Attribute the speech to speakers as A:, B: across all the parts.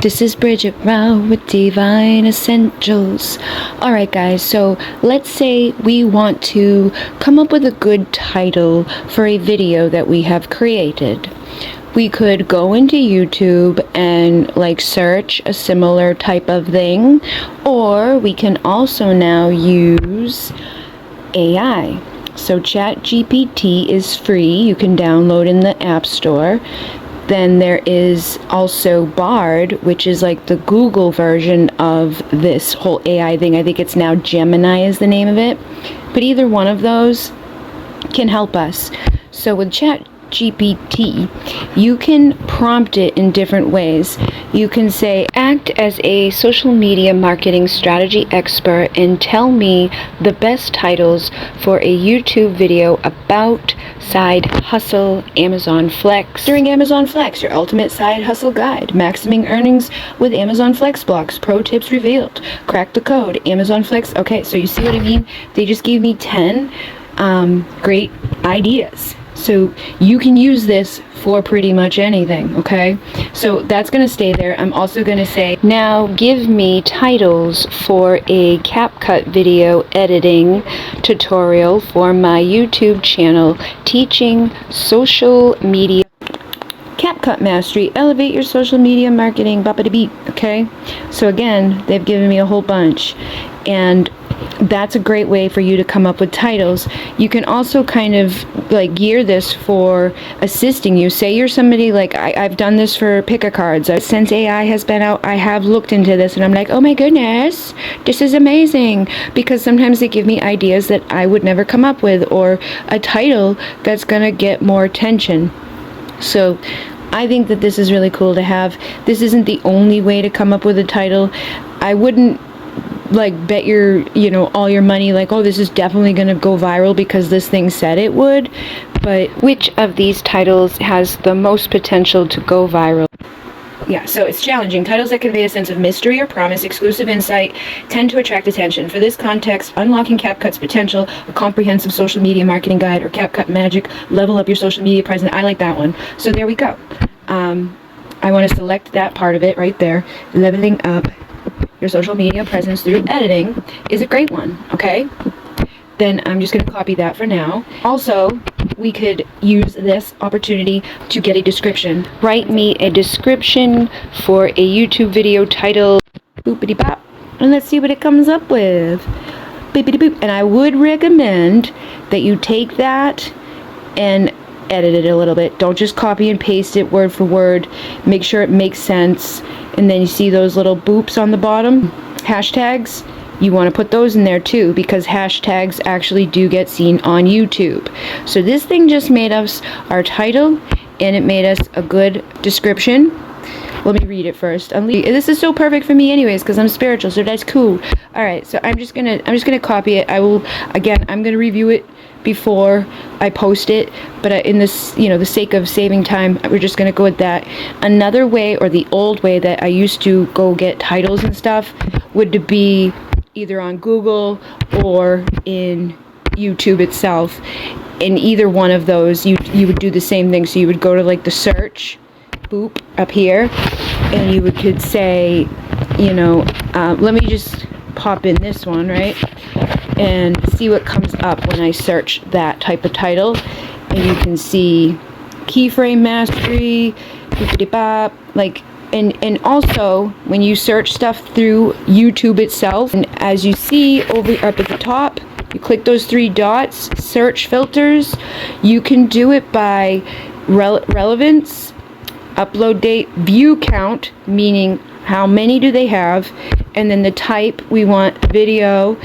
A: This is Bridget Rao with Divine Essentials. Alright guys, so let's say we want to come up with a good title for a video that we have created. We could go into YouTube and search a similar type of thing, or we can also now use AI. So ChatGPT is free. You can download in the App Store. Then there is also Bard, which is like the Google version of this whole AI thing. I think it's now Gemini is the name of it. But either one of those can help us. So with ChatGPT, you can prompt it in different ways. You can say, act as a social media marketing strategy expert and tell me the best titles for a YouTube video about side hustle, Amazon Flex. During Amazon Flex, your ultimate side hustle guide. Maximum earnings with Amazon Flex blocks. Pro tips revealed. Crack the code. Amazon Flex. Okay, so you see what I mean? They just gave me 10 great ideas. So you can use this for pretty much anything, okay? So that's going to stay there. I'm also going to say, now give me titles for a CapCut video editing tutorial for my YouTube channel, teaching social media. CapCut Mastery, elevate your social media marketing, bop-a-da-beep, okay? So again, they've given me a whole bunch. And that's a great way for you to come up with titles. You can also kind of gear this for assisting you. Say you're somebody I've done this for pick-a-cards. Since AI has been out, I have looked into this and I'm like, oh my goodness, this is amazing. Because sometimes they give me ideas that I would never come up with, or a title that's gonna get more attention. So I think that this is really cool to have. This isn't the only way to come up with a title. I wouldn't bet your all your money oh, this is definitely gonna go viral because this thing said it would. But which of these titles has the most potential to go viral? Yeah, so it's challenging. Titles that convey a sense of mystery or promise, exclusive insight, tend to attract attention. For this context, Unlocking CapCut's Potential, a comprehensive social media marketing guide, or CapCut Magic, level up your social media presence. I like that one. So there we go. I want to select that part of it right there. Leveling up your social media presence through editing is a great one, okay? Then I'm just going to copy that for now. Also, we could use this opportunity to get a description. Write me a description for a YouTube video title, boopity bop, and let's see what it comes up with. Boopity boop. And I would recommend that you take that and edit it a little bit. Don't just copy and paste it word for word. Make sure it makes sense. And then you see those little boops on the bottom, hashtags. You want to put those in there too, because hashtags actually do get seen on YouTube. So this thing just made us our title, and it made us a good description. Let me read it first. This is so perfect for me anyways, because I'm spiritual, so that's cool. Alright, so I'm just gonna copy it. I'm gonna review it before I post it, but in this, the sake of saving time, we're just gonna go with that. Another way, or the old way that I used to go get titles and stuff, would be either on Google or in YouTube itself. In either one of those, you would do the same thing. So you would go to the search, boop, up here, and you could say, let me just pop in this one, right? And see what comes up when I search that type of title. And you can see keyframe mastery, boopity bop, and also when you search stuff through YouTube itself, and as you see over up at the top, you click those 3 dots, search filters. You can do it by relevance, upload date, view count, meaning how many do they have, and then the type. We want video.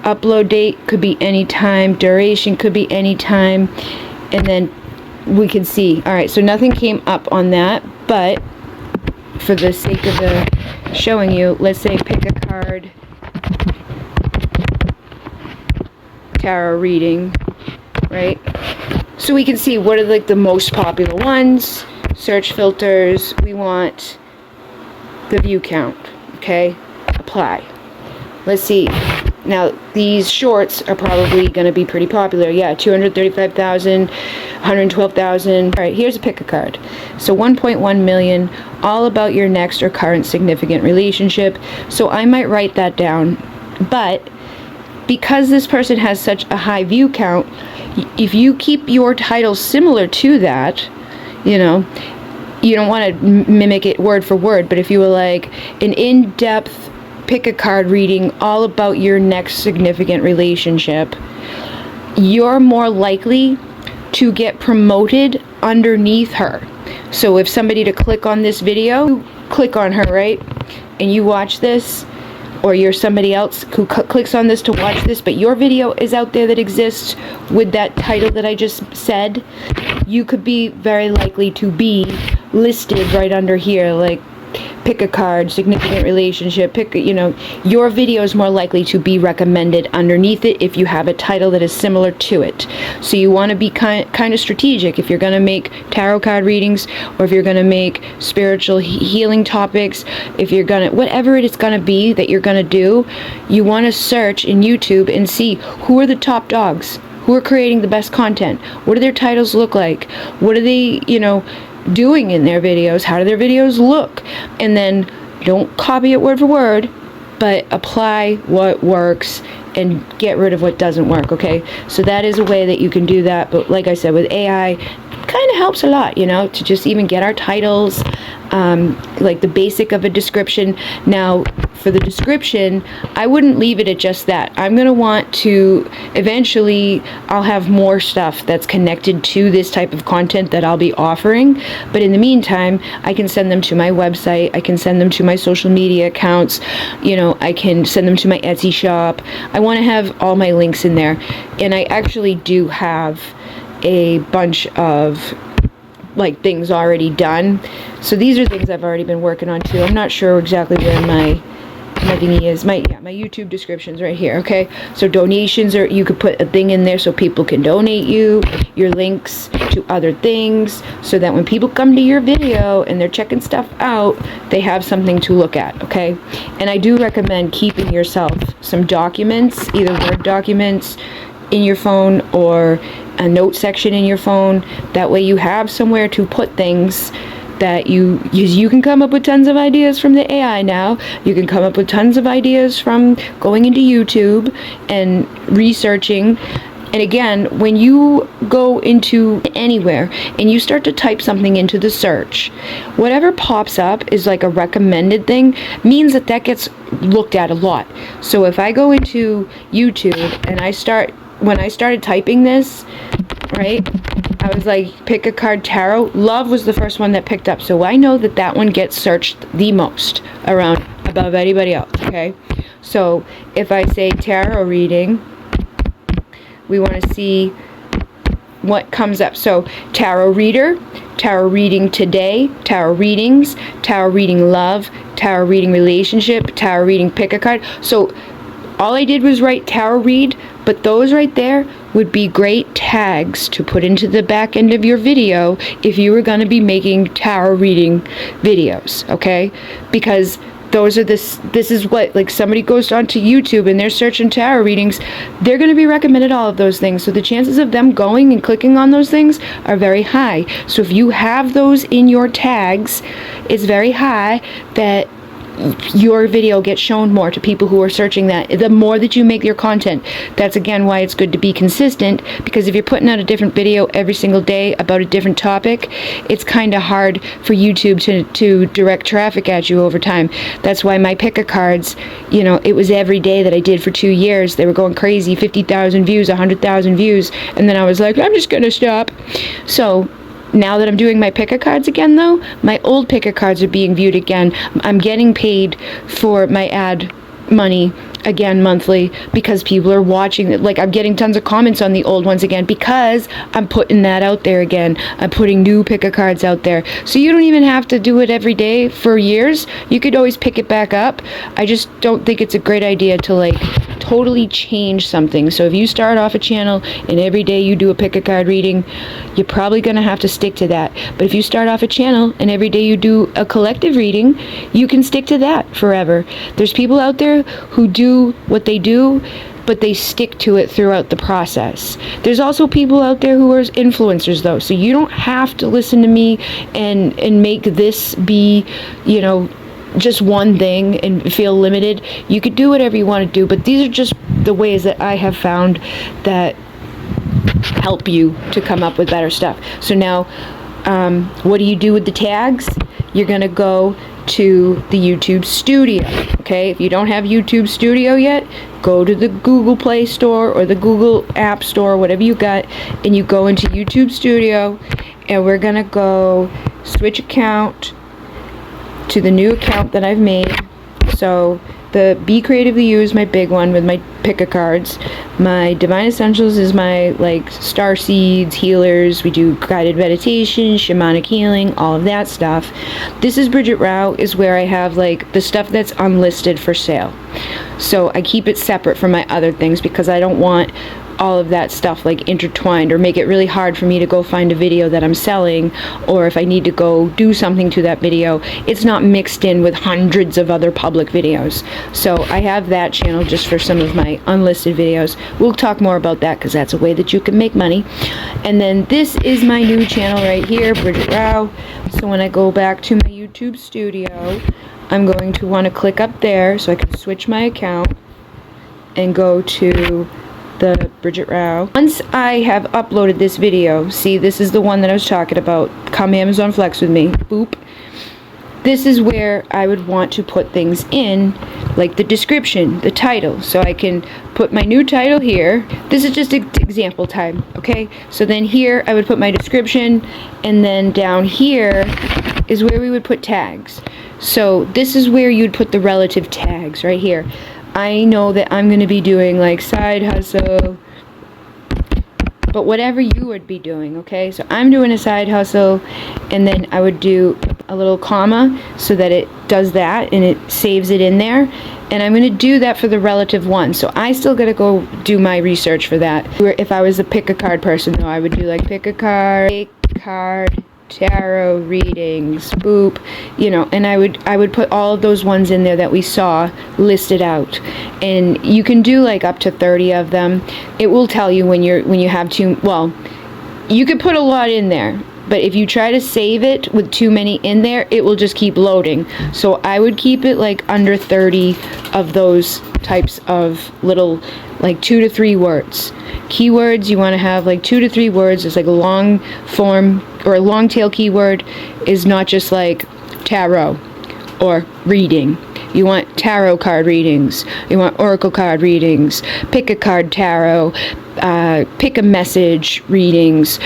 A: Upload date could be any time, duration could be any time, and then we can see. Alright, so nothing came up on that, but for the sake of showing you, let's say pick a card, tarot reading, right? So we can see what are the most popular ones. Search filters, we want the view count, okay? Apply. Let's see. Now, these shorts are probably going to be pretty popular. Yeah, 235,000, 112,000. All right, here's a pick a card. So 1.1 million, all about your next or current significant relationship. So I might write that down, but because this person has such a high view count, if you keep your title similar to that, you know, you don't want to mimic it word for word, but if you were like an in-depth pick a card reading all about your next significant relationship, you're more likely to get promoted underneath her. So if somebody to click on this video, you click on her, right? And you watch this, or you're somebody else who clicks on this to watch this, but your video is out there that exists with that title that I just said, you could be very likely to be listed right under here, like pick a card, significant relationship, your video is more likely to be recommended underneath it if you have a title that is similar to it. So you want to be kind of strategic if you're going to make tarot card readings, or if you're going to make spiritual healing topics, if you're going to, whatever it is going to be that you're going to do, you want to search in YouTube and see who are the top dogs, who are creating the best content, what do their titles look like, what are they, doing in their videos, how do their videos look, and then don't copy it word for word, but apply what works and get rid of what doesn't work. Okay, so that is a way that you can do that. But like I said, with AI, kind of helps a lot, to just even get our titles, like the basic of a description. Now, for the description, I wouldn't leave it at just that. I'm going to want to, eventually, I'll have more stuff that's connected to this type of content that I'll be offering. But in the meantime, I can send them to my website. I can send them to my social media accounts. I can send them to my Etsy shop. I want to have all my links in there. And I actually do have a bunch of things already done. So these are things I've already been working on too. I'm not sure exactly where my thingy is. My YouTube description's right here. Okay, so donations, or you could put a thing in there so people can donate you your links to other things, so that when people come to your video and they're checking stuff out, they have something to look at. Okay, and I do recommend keeping yourself some documents, either Word documents in your phone or a note section in your phone. That way you have somewhere to put things that you can come up with tons of ideas from the AI now. You can come up with tons of ideas from going into YouTube and researching. And again, when you go into anywhere and you start to type something into the search, whatever pops up is like a recommended thing, means that gets looked at a lot. So if I go into YouTube and when I started typing this, right, I was like, pick a card tarot. Love was the first one that picked up. So I know that one gets searched the most above anybody else, okay? So if I say tarot reading, we want to see what comes up. So tarot reader, tarot reading today, tarot readings, tarot reading love, tarot reading relationship, tarot reading pick a card. So all I did was write tarot read, but those right there would be great tags to put into the back end of your video if you were going to be making tarot reading videos, okay? Because those are this is what, like, somebody goes onto YouTube and they're searching tarot readings, they're going to be recommended all of those things. So the chances of them going and clicking on those things are very high. So if you have those in your tags, it's very high that your video gets shown more to people who are searching that. The more that you make your content, that's again why it's good to be consistent, because if you're putting out a different video every single day about a different topic, it's kind of hard for YouTube to direct traffic at you over time. That's why my pick a cards, it was every day that I did for 2 years. They were going crazy, 50,000 views, 100,000 views, and then I was like, I'm just gonna stop. So now that I'm doing my pick a cards again, though, my old pick a cards are being viewed again. I'm getting paid for my ad money again monthly because people are watching it. Like, I'm getting tons of comments on the old ones again because I'm putting that out there again. I'm putting new pick a cards out there. So you don't even have to do it every day for years. You could always pick it back up. I just don't think it's a great idea to totally change something. So if you start off a channel and every day you do a pick a card reading, you're probably going to have to stick to that. But if you start off a channel and every day you do a collective reading, you can stick to that forever. There's people out there who do what they do but they stick to it throughout the process. There's also people out there who are influencers though, so you don't have to listen to me and make this be, you know, just one thing and feel limited. You could do whatever you want to do, but these are just the ways that I have found that help you to come up with better stuff. So now, what do you do with the tags? You're gonna go to the YouTube Studio. Okay, if you don't have YouTube Studio yet, go to the Google Play Store or the Google App Store, whatever you got, and you go into YouTube Studio, and we're gonna go switch account to the new account that I've made. So the Be Creatively You is my big one with my pick-a cards. My Divine Essentials is my like star seeds, healers. We do guided meditation, shamanic healing, all of that stuff. This is Bridget Rao, is where I have like the stuff that's unlisted for sale. So I keep it separate from my other things because I don't want all of that stuff like intertwined or make it really hard for me to go find a video that I'm selling, or if I need to go do something to that video, it's not mixed in with hundreds of other public videos. So I have that channel just for some of my unlisted videos. We'll talk more about that because that's a way that you can make money. And then this is my new channel right here, Bridget Rao. So when I go back to my YouTube Studio, I'm going to want to click up there so I can switch my account and go to the Bridget Rao. Once I have uploaded this video, see, this is the one that I was talking about, come Amazon Flex with me, boop. This is where I would want to put things in, like the description, the title. So I can put my new title here. This is just example time, okay? So then here I would put my description, and then down here is where we would put tags. So this is where you'd put the relative tags, right here. I know that I'm going to be doing like side hustle, but whatever you would be doing, okay? So I'm doing a side hustle, and then I would do a little comma so that it does that and it saves it in there. And I'm going to do that for the relative one. So I still got to go do my research for that. If I was a pick a card person though, I would do like pick a card, tarot readings, boop, you know, and I would put all of those ones in there that we saw listed out. And you can do like up to 30 of them. It will tell you when you have too, well, you could put a lot in there, but if you try to save it with too many in there, it will just keep loading. So I would keep it like under 30 of those types of little, like 2 to 3 words. Keywords, you want to have like 2 to 3 words. It's like a long form or a long tail keyword is not just like tarot or reading. You want tarot card readings. You want oracle card readings. Pick a card tarot. Pick a message readings.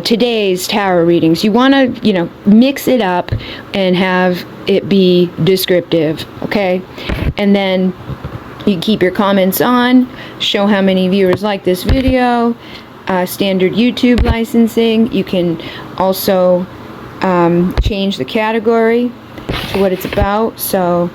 A: Today's tarot readings. You want to, you know, mix it up and have it be descriptive. Okay, and then you keep your comments on, show how many viewers like this video, standard YouTube licensing. You can also change the category to what it's about. So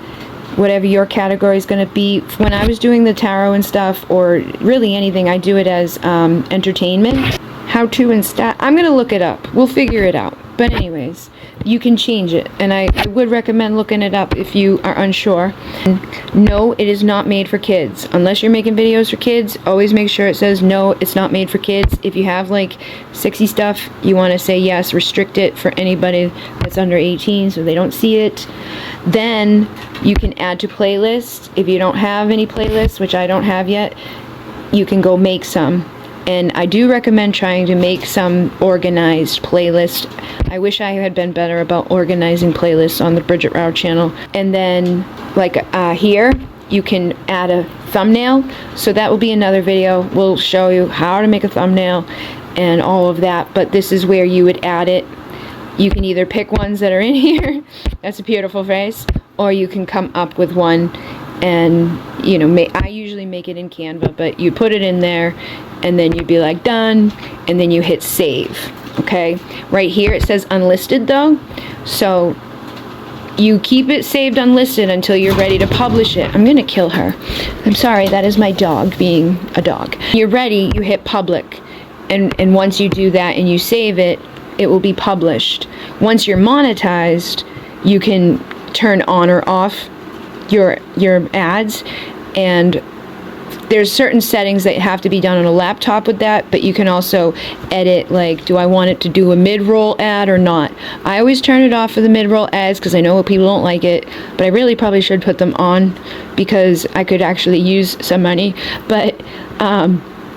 A: whatever your category is going to be. When I was doing the tarot and stuff, or really anything, I do it as entertainment. How to and stat. I'm going to look it up. We'll figure it out. But anyways, you can change it, and I would recommend looking it up if you are unsure. No, it is not made for kids. Unless you're making videos for kids, always make sure it says no, it's not made for kids. If you have like sexy stuff, you want to say yes, restrict it for anybody that's under 18 so they don't see it. Then you can add to playlists. If you don't have any playlists, which I don't have yet, you can go make some. And I do recommend trying to make some organized playlist. I wish I had been better about organizing playlists on the Bridget Rao channel. And then, like here, you can add a thumbnail. So that will be another video. We'll show you how to make a thumbnail and all of that. But this is where you would add it. You can either pick ones that are in here. That's a beautiful face. Or you can come up with one. And, you know, I usually make it in Canva, but you put it in there, and then you'd be like, done, and then you hit save, okay? Right here it says unlisted, though, so you keep it saved unlisted until you're ready to publish it. I'm going to kill her. I'm sorry, that is my dog being a dog. When you're ready, you hit public, and once you do that and you save it, it will be published. Once you're monetized, you can turn on or off your ads, and there's certain settings that have to be done on a laptop with that, but you can also edit, like, do I want it to do a mid-roll ad or not? I always turn it off for the mid-roll ads because I know people don't like it, but I really probably should put them on because I could actually use some money. But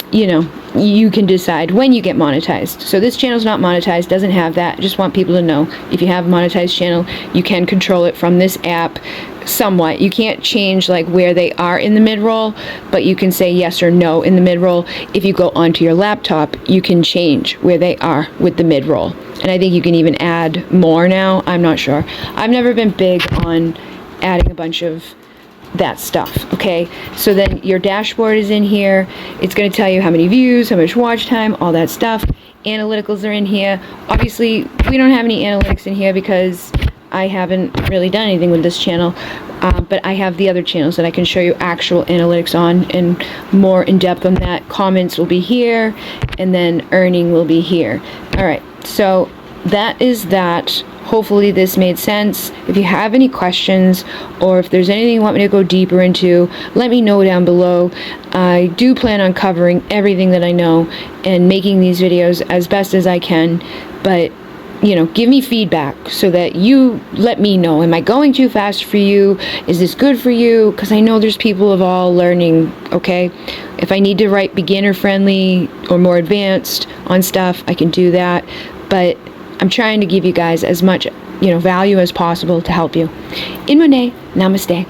A: you know, you can decide when you get monetized. So this channel's not monetized, doesn't have that. I just want people to know, if you have a monetized channel, you can control it from this app somewhat. You can't change like where they are in the mid-roll, but you can say yes or no in the mid-roll. If you go onto your laptop, you can change where they are with the mid-roll. And I think you can even add more now. I'm not sure. I've never been big on adding a bunch of that stuff. Okay, so then your dashboard is in here. It's going to tell you how many views, how much watch time, all that stuff. Analyticals are in here. Obviously we don't have any analytics in here because I haven't really done anything with this channel, but I have the other channels that I can show you actual analytics on and more in depth on that. Comments will be here, and then earning will be here. All right, so that is that. Hopefully this made sense. If you have any questions, or if there's anything you want me to go deeper into, let me know down below. I do plan on covering everything that I know and making these videos as best as I can, but you know, give me feedback so that you let me know, am I going too fast for you? Is this good for you? Because I know there's people of all learning, okay? If I need to write beginner friendly or more advanced on stuff, I can do that, but I'm trying to give you guys as much, you know, value as possible to help you. In Monet, namaste.